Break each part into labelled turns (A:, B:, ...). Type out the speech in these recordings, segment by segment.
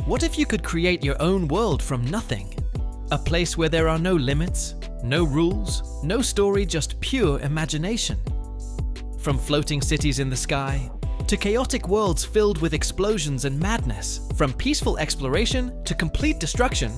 A: What if you could create your own world from nothing? A place where there are no limits, no rules, no story, just pure imagination. From floating cities in the sky, to chaotic worlds filled with explosions and madness, from peaceful exploration to complete destruction,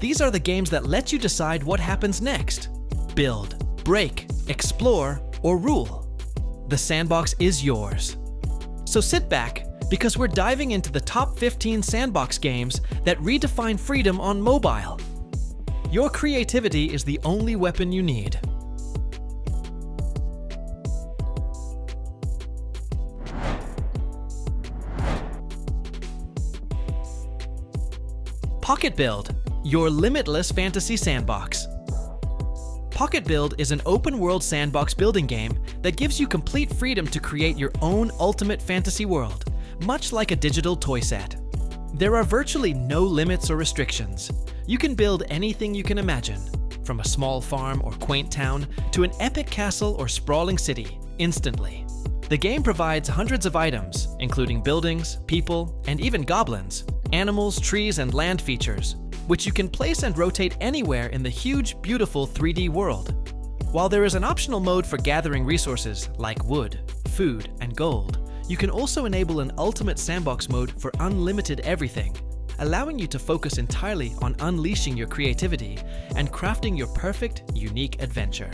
A: these are the games that let you decide what happens next. Build, break, explore, or rule. The Sandbox is yours. So sit back, because we're diving into the top 15 Sandbox games that redefine freedom on mobile. Your creativity is the only weapon you need. Pocket Build, your limitless fantasy sandbox. Pocket Build is an open-world sandbox building game that gives you complete freedom to create your own ultimate fantasy world, much like a digital toy set. There are virtually no limits or restrictions. You can build anything you can imagine, from a small farm or quaint town to an epic castle or sprawling city, instantly. The game provides hundreds of items, including buildings, people, and even goblins, animals, trees, and land features, which you can place and rotate anywhere in the huge, beautiful 3D world. While there is an optional mode for gathering resources like wood, food, and gold, you can also enable an ultimate sandbox mode for unlimited everything, allowing you to focus entirely on unleashing your creativity and crafting your perfect, unique adventure.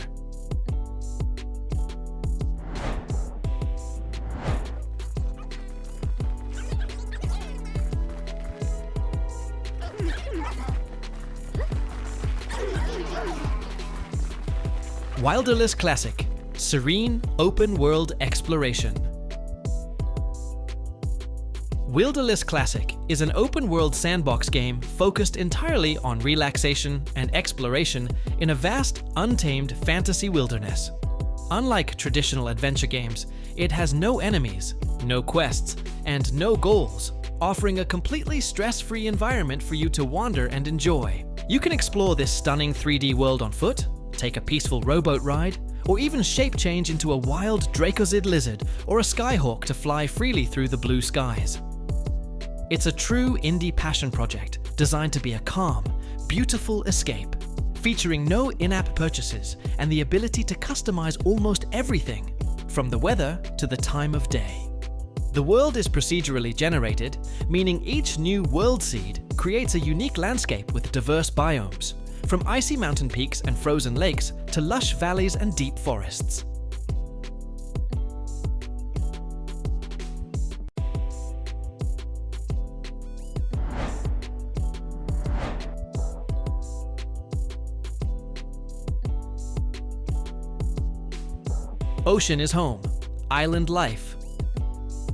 A: Wilderless Classic, serene, open-world exploration. Wilderless Classic is an open-world sandbox game focused entirely on relaxation and exploration in a vast, untamed fantasy wilderness. Unlike traditional adventure games, it has no enemies, no quests, and no goals, offering a completely stress-free environment for you to wander and enjoy. You can explore this stunning 3D world on foot, take a peaceful rowboat ride, or even shape change into a wild Dracosid lizard or a skyhawk to fly freely through the blue skies. It's a true indie passion project designed to be a calm, beautiful escape, featuring no in-app purchases and the ability to customize almost everything, from the weather to the time of day. The world is procedurally generated, meaning each new world seed creates a unique landscape with diverse biomes, from icy mountain peaks and frozen lakes to lush valleys and deep forests. Ocean is home. Island life.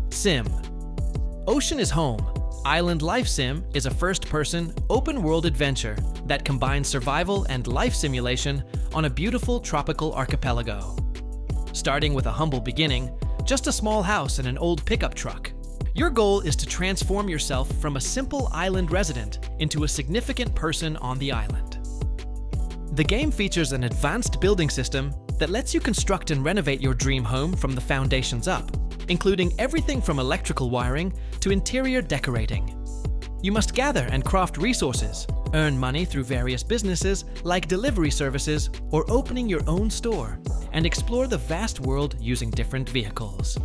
A: Sim. Ocean is home. Island Life Sim is a first-person, open-world adventure that combines survival and life simulation on a beautiful tropical archipelago. Starting with a humble beginning, just a small house and an old pickup truck, your goal is to transform yourself from a simple island resident into a significant person on the island. The game features an advanced building system that lets you construct and renovate your dream home from the foundations up, including everything from electrical wiring to interior decorating. You must gather and craft resources, earn money through various businesses like delivery services or opening your own store, and explore the vast world using different vehicles.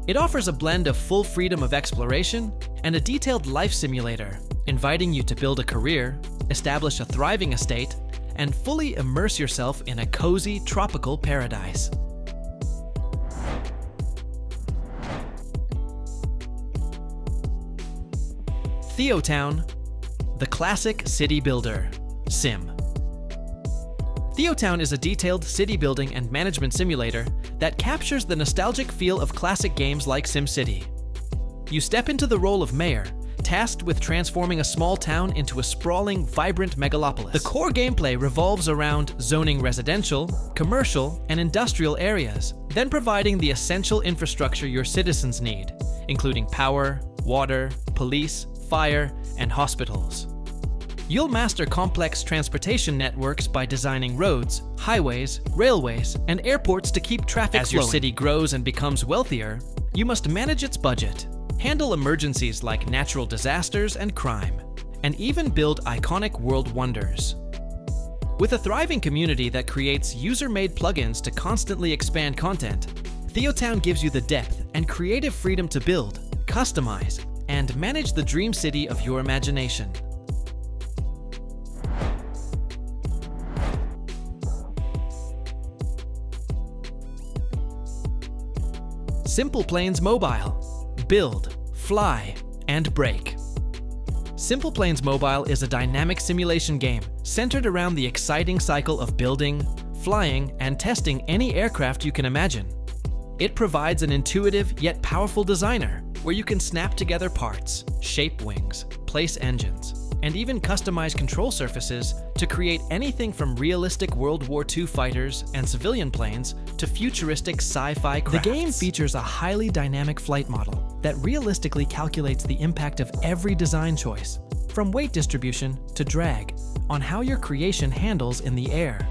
A: It offers a blend of full freedom of exploration and a detailed life simulator, inviting you to build a career, establish a thriving estate, and fully immerse yourself in a cozy tropical paradise. Theottown, the classic city builder, Sim. Theottown is a detailed city building and management simulator that captures the nostalgic feel of classic games like SimCity. You step into the role of mayor, tasked with transforming a small town into a sprawling, vibrant megalopolis. The core gameplay revolves around zoning residential, commercial, and industrial areas, then providing the essential infrastructure your citizens need, including power, water, police, fire, and hospitals. You'll master complex transportation networks by designing roads, highways, railways, and airports to keep traffic flowing. As your city grows and becomes wealthier, you must manage its budget, handle emergencies like natural disasters and crime, and even build iconic world wonders. With a thriving community that creates user-made plugins to constantly expand content, Theottown gives you the depth and creative freedom to build, customize, and manage the dream city of your imagination. Simple Planes Mobile. Build, fly, and break. Simple Planes Mobile is a dynamic simulation game centered around the exciting cycle of building, flying, and testing any aircraft you can imagine. It provides an intuitive yet powerful designer where you can snap together parts, shape wings, place engines, and even customize control surfaces to create anything from realistic World War II fighters and civilian planes to futuristic sci-fi crafts. The game features a highly dynamic flight model that realistically calculates the impact of every design choice, from weight distribution to drag, on how your creation handles in the air.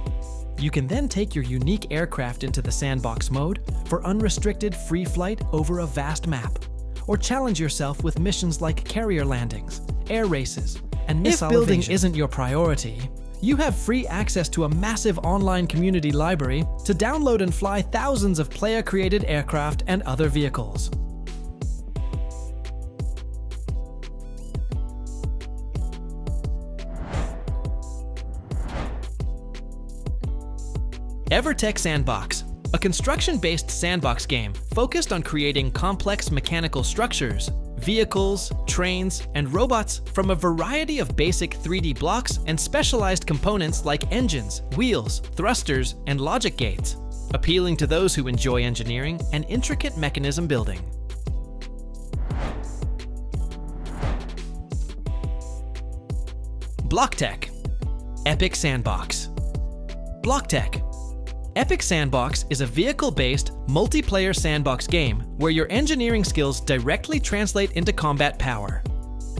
A: You can then take your unique aircraft into the sandbox mode for unrestricted free flight over a vast map, or challenge yourself with missions like carrier landings, air races, and missile evasion. If building isn't your priority, you have free access to a massive online community library to download and fly thousands of player-created aircraft and other vehicles. Evertech Sandbox, a construction-based sandbox game focused on creating complex mechanical structures, vehicles, trains, and robots from a variety of basic 3D blocks and specialized components like engines, wheels, thrusters, and logic gates, appealing to those who enjoy engineering and intricate mechanism building. BlockTech, Epic Sandbox. BlockTech. Epic Sandbox is a vehicle-based, multiplayer sandbox game where your engineering skills directly translate into combat power.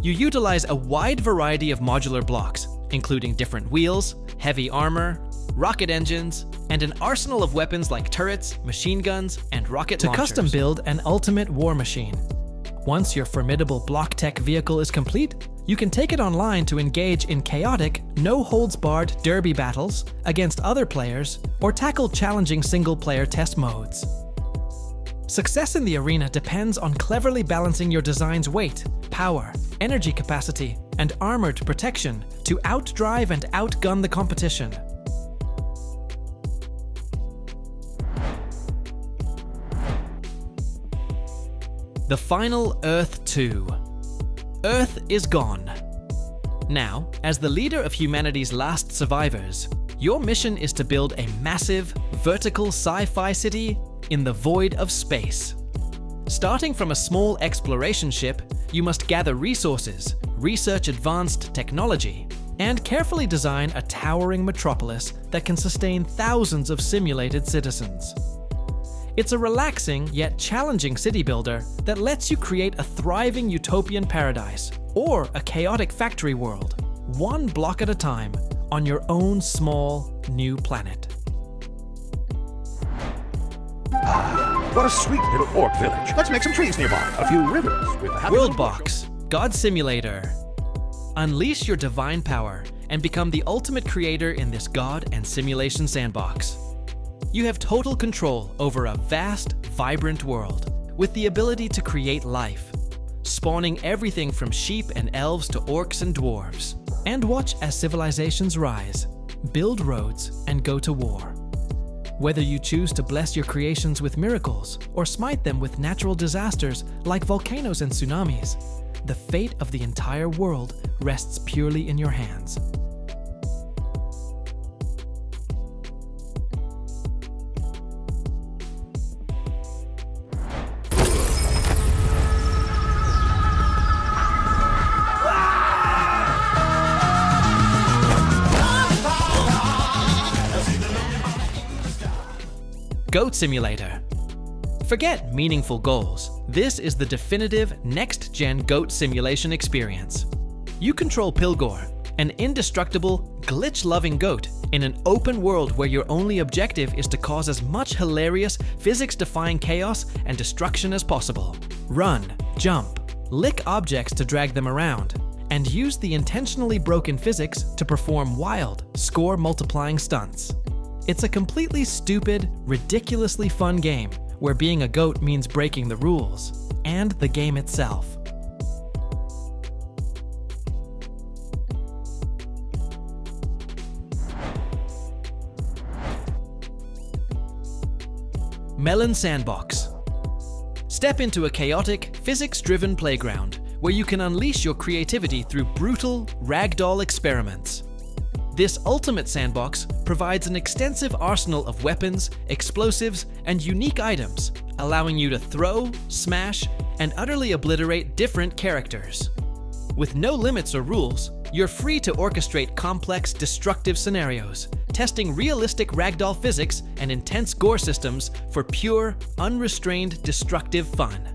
A: You utilize a wide variety of modular blocks, including different wheels, heavy armor, rocket engines, and an arsenal of weapons like turrets, machine guns, and rocket launchers. To custom build an ultimate war machine. Once your formidable BlockTech vehicle is complete, you can take it online to engage in chaotic, no-holds-barred derby battles against other players or tackle challenging single-player test modes. Success in the arena depends on cleverly balancing your design's weight, power, energy capacity, and armored protection to outdrive and outgun the competition. The final Earth 2. Earth is gone. Now, as the leader of humanity's last survivors, your mission is to build a massive, vertical sci-fi city in the void of space. Starting from a small exploration ship, you must gather resources, research advanced technology, and carefully design a towering metropolis that can sustain thousands of simulated citizens. It's a relaxing yet challenging city builder that lets you create a thriving utopian paradise or a chaotic factory world, one block at a time, on your own small, new planet.
B: What a sweet little orc village. Let's make some trees nearby. A few rivers with a happy
A: Worldbox, God Simulator. Unleash your divine power and become the ultimate creator in this god and simulation sandbox. You have total control over a vast, vibrant world with the ability to create life, spawning everything from sheep and elves to orcs and dwarves. And watch as civilizations rise, build roads, and go to war. Whether you choose to bless your creations with miracles or smite them with natural disasters like volcanoes and tsunamis, the fate of the entire world rests purely in your hands. Goat Simulator. Forget meaningful goals. This is the definitive next-gen goat simulation experience. You control Pilgor, an indestructible, glitch-loving goat in an open world where your only objective is to cause as much hilarious, physics-defying chaos and destruction as possible. Run, jump, lick objects to drag them around, and use the intentionally broken physics to perform wild, score-multiplying stunts. It's a completely stupid, ridiculously fun game where being a goat means breaking the rules, and the game itself. Melon Sandbox. Step into a chaotic, physics-driven playground where you can unleash your creativity through brutal, ragdoll experiments. This ultimate sandbox provides an extensive arsenal of weapons, explosives, and unique items, allowing you to throw, smash, and utterly obliterate different characters. With no limits or rules, you're free to orchestrate complex, destructive scenarios, testing realistic ragdoll physics and intense gore systems for pure, unrestrained, destructive fun.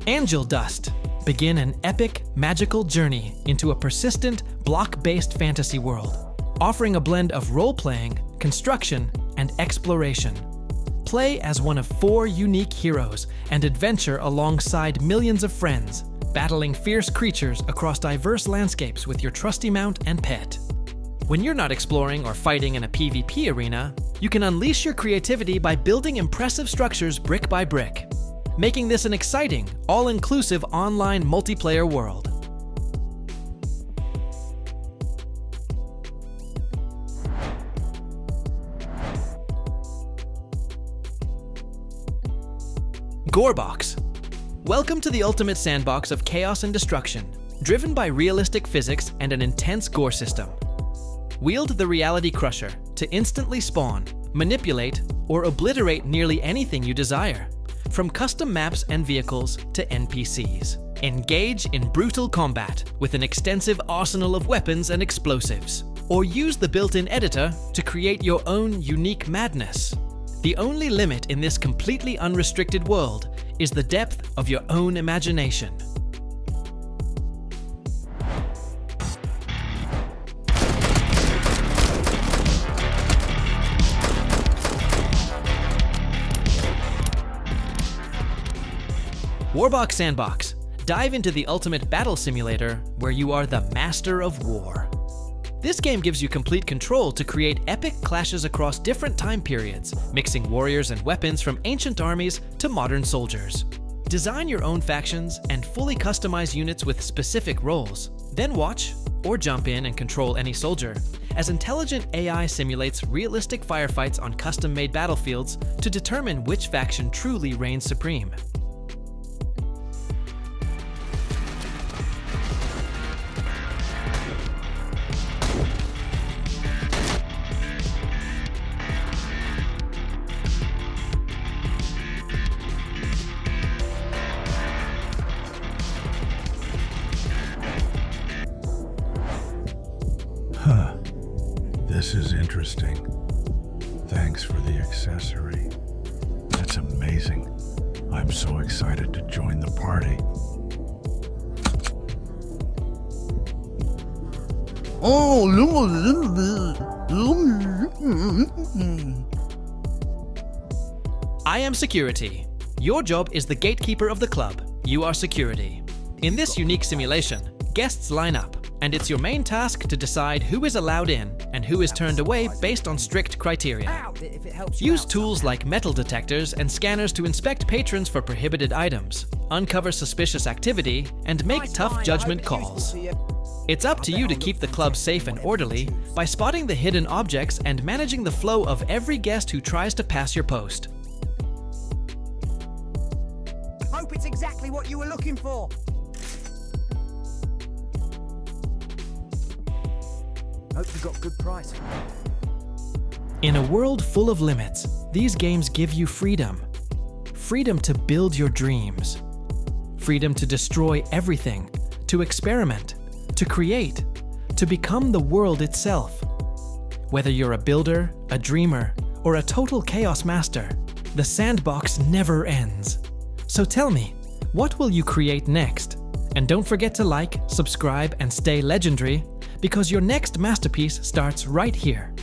A: Angel Dust. Begin an epic, magical journey into a persistent, block-based fantasy world, offering a blend of role-playing, construction, and exploration. Play as one of 4 unique heroes and adventure alongside millions of friends, battling fierce creatures across diverse landscapes with your trusty mount and pet. When you're not exploring or fighting in a PvP arena, you can unleash your creativity by building impressive structures brick by brick, making this an exciting, all-inclusive online multiplayer world. Gorebox. Welcome to the ultimate sandbox of chaos and destruction, driven by realistic physics and an intense gore system. Wield the Reality Crusher to instantly spawn, manipulate, or obliterate nearly anything you desire, from custom maps and vehicles to NPCs. Engage in brutal combat with an extensive arsenal of weapons and explosives, or use the built-in editor to create your own unique madness. The only limit in this completely unrestricted world is the depth of your own imagination. Warbox Sandbox. Dive into the ultimate battle simulator where you are the master of war. This game gives you complete control to create epic clashes across different time periods, mixing warriors and weapons from ancient armies to modern soldiers. Design your own factions and fully customize units with specific roles. Then watch, or jump in and control any soldier, as intelligent AI simulates realistic firefights on custom-made battlefields to determine which faction truly reigns supreme.
B: This is interesting. Thanks for the accessory. That's amazing. I'm so excited to join the party.
A: I am security. Your job is the gatekeeper of the club. You are security. In this unique simulation, guests line up, and it's your main task to decide who is allowed in and who is turned away based on strict criteria. Use tools like metal detectors and scanners to inspect patrons for prohibited items, uncover suspicious activity, and make tough judgment calls. It's up to you to keep the club safe and orderly by spotting the hidden objects and managing the flow of every guest who tries to pass your post.
C: Hope it's exactly what you were looking for. Hope you got good pricing.
A: In a world full of limits, these games give you freedom. Freedom to build your dreams. Freedom to destroy everything, to experiment, to create, to become the world itself. Whether you're a builder, a dreamer, or a total chaos master, the sandbox never ends. So tell me, what will you create next? And don't forget to like, subscribe, and stay legendary, because your next masterpiece starts right here.